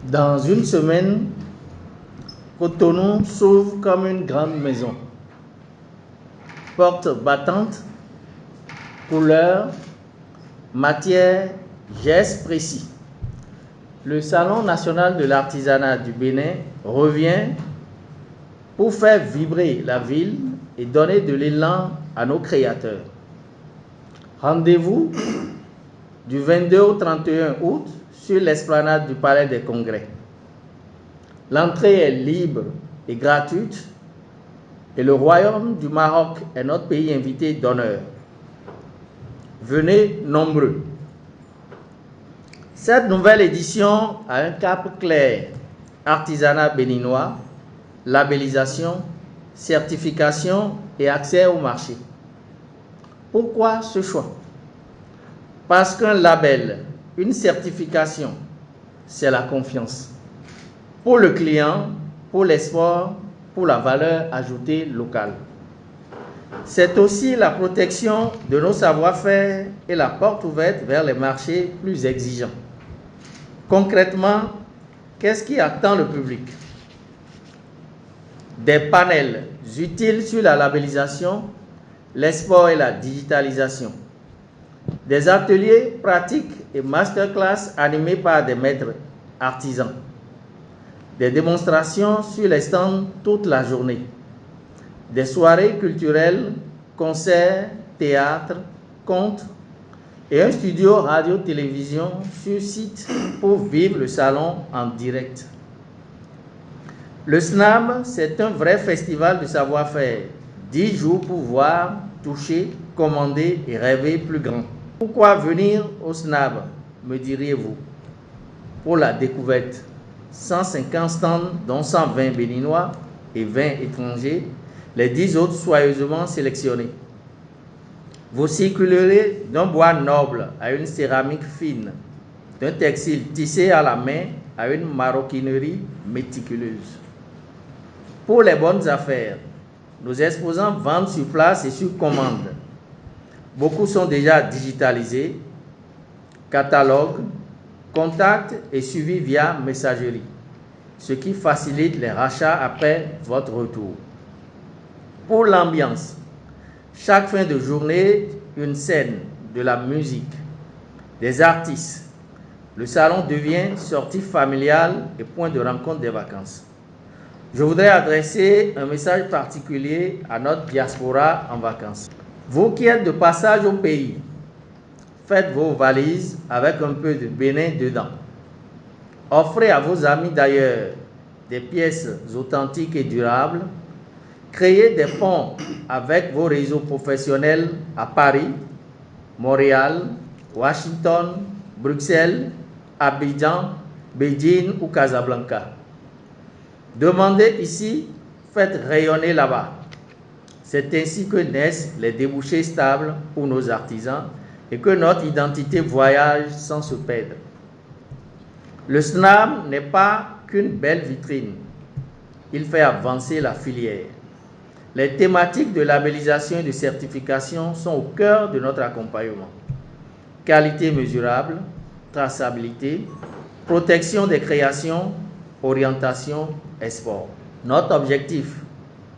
Dans une semaine, Cotonou s'ouvre comme une grande maison. Porte battante, couleur, matière, gestes précis. Le Salon national de l'artisanat du Bénin revient pour faire vibrer la ville et donner de l'élan à nos créateurs. Rendez-vous du 22 au 31 août sur l'esplanade du Palais des Congrès. L'entrée est libre et gratuite et le Royaume du Maroc est notre pays invité d'honneur. Venez nombreux. Cette nouvelle édition a un cap clair: artisanat béninois, labellisation, certification et accès au marché. Pourquoi ce choix? Parce qu'un label, une certification, c'est la confiance. Pour le client, pour l'espoir, pour la valeur ajoutée locale. C'est aussi la protection de nos savoir-faire et la porte ouverte vers les marchés plus exigeants. Concrètement, qu'est-ce qui attend le public? Des panels utiles sur la labellisation, l'export et la digitalisation. Des ateliers pratiques et masterclass animés par des maîtres artisans. Des démonstrations sur les stands toute la journée. Des soirées culturelles, concerts, théâtre, contes et un studio radio-télévision sur site pour vivre le salon en direct. Le SNAB, c'est un vrai festival de savoir-faire. 10 jours pour voir, toucher, commander et rêver plus grand. Pourquoi venir au SNAB, me diriez-vous? Pour la découverte. 150 stands, dont 120 béninois et 20 étrangers, les 10 autres soigneusement sélectionnés. Vous circulerez d'un bois noble à une céramique fine, d'un textile tissé à la main à une maroquinerie méticuleuse. Pour les bonnes affaires, nos exposants vendent sur place et sur commande. Beaucoup sont déjà digitalisés, catalogues, contacts et suivis via messagerie, ce qui facilite les rachats après votre retour. Pour l'ambiance, chaque fin de journée, une scène, de la musique, des artistes. Le salon devient sortie familiale et point de rencontre des vacances. Je voudrais adresser un message particulier à notre diaspora en vacances. Vous qui êtes de passage au pays, faites vos valises avec un peu de Bénin dedans. Offrez à vos amis d'ailleurs des pièces authentiques et durables. Créez des ponts avec vos réseaux professionnels à Paris, Montréal, Washington, Bruxelles, Abidjan, Beijing ou Casablanca. Demandez ici, faites rayonner là-bas. C'est ainsi que naissent les débouchés stables pour nos artisans et que notre identité voyage sans se perdre. Le SNAB n'est pas qu'une belle vitrine. Il fait avancer la filière. Les thématiques de labellisation et de certification sont au cœur de notre accompagnement. Qualité mesurable, traçabilité, protection des créations, orientation, export. Notre objectif,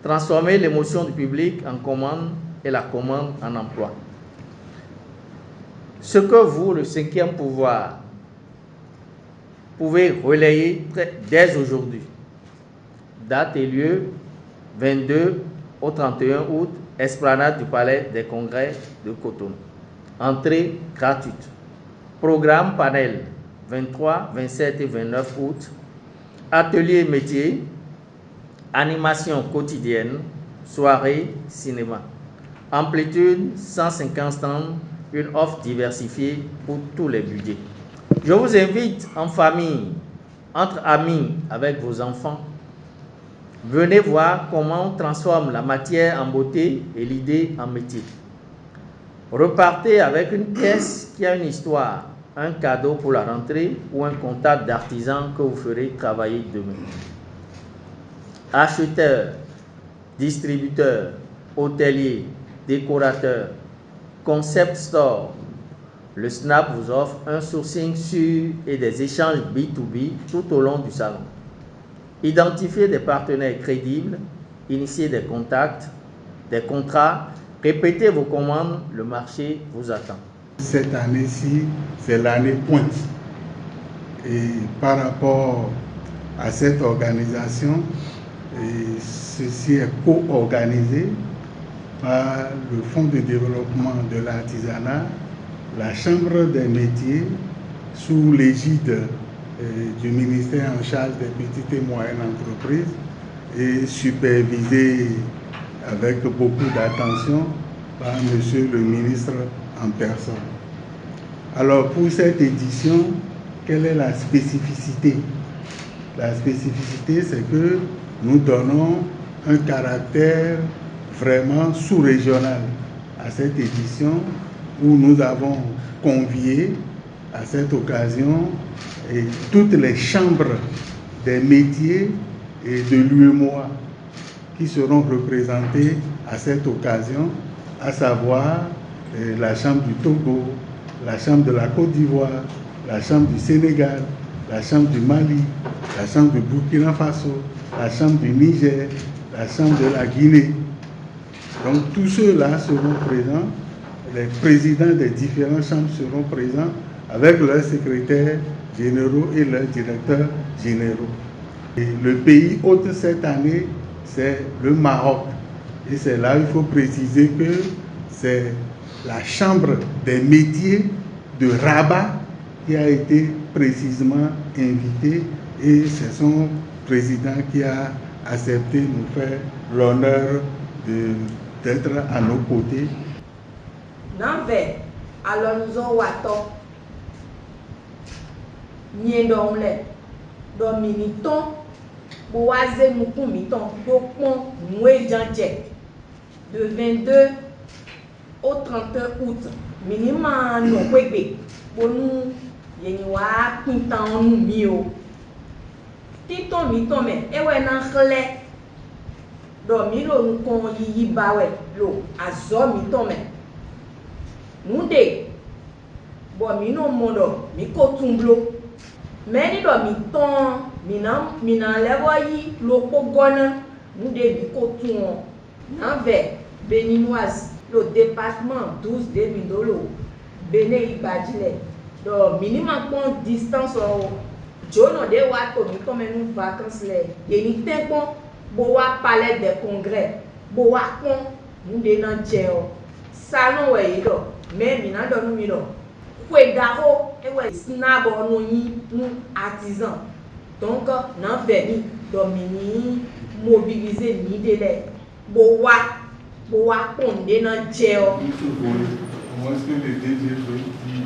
transformer l'émotion du public en commande et la commande en emploi. Ce que vous, le 5e pouvoir, pouvez relayer dès aujourd'hui. Date et lieu, 22 au 31 août, esplanade du Palais des Congrès de Cotonou. Entrée gratuite. Programme panel, 23, 27 et 29 août. Atelier métier, animation quotidienne, soirée, cinéma. Amplitude, 150 stands, une offre diversifiée pour tous les budgets. Je vous invite en famille, entre amis, avec vos enfants. Venez voir comment on transforme la matière en beauté et l'idée en métier. Repartez avec une pièce qui a une histoire, un cadeau pour la rentrée ou un contact d'artisan que vous ferez travailler demain. Acheteurs, distributeurs, hôteliers, décorateurs, concept store, le SNAP vous offre un sourcing sûr et des échanges B2B tout au long du salon. Identifiez des partenaires crédibles, initiez des contacts, des contrats, répétez vos commandes, le marché vous attend. Cette année-ci, c'est l'année pointe. Et par rapport à cette organisation, ceci est co-organisé par le Fonds de développement de l'artisanat, la Chambre des métiers, sous l'égide du ministère en charge des petites et moyennes entreprises et supervisé avec beaucoup d'attention par Monsieur le ministre en personne. Alors pour cette édition, quelle est la spécificité? La spécificité, c'est que nous donnons un caractère vraiment sous-régional à cette édition où nous avons convié à cette occasion toutes les chambres des métiers et de l'UEMOA qui seront représentées à cette occasion, à savoir la Chambre du Togo, la Chambre de la Côte d'Ivoire, la Chambre du Sénégal, la Chambre du Mali, la Chambre du Burkina Faso, la Chambre du Niger, la Chambre de la Guinée. Donc tous ceux-là seront présents, les présidents des différentes chambres seront présents avec leurs secrétaires généraux et leurs directeurs généraux. Et le pays hôte cette année, c'est le Maroc. Et c'est là il faut préciser que c'est la Chambre des métiers de Rabat qui a été précisément invitée et c'est son président qui a accepté de nous faire l'honneur d'être à nos côtés. Nanve, Alonso Wato, Niendomle, Dominiton, Boaze Mukumiton, Dokpon, Moué Djandje, de 22 au 31 août, minima no kwebe, bonu yeniwa pintan nu mio. Titon miton me, ewe nan khle, do milo nkon yi bawe, lo, azo miton me. Munde, bo mino mondo, miko tumblo. Meni do miton, minan levo yi, loko gona, munde miko tuon. Nanve, béninoise, le département 12 de Mindolo, Béné Ibadile, do minimum pon distance o jono de wato mi comme nous vacances les yeni tempon bo wa palais des congrès bo wa pon nous de nan jeo salon we do mais mi nan do nu mi do kwe daro e we snabo no yi nu artisan donc nan veni do mini mobiliser ni de les bo wa pon de nan jeo. Comment est-ce que le DG peut dire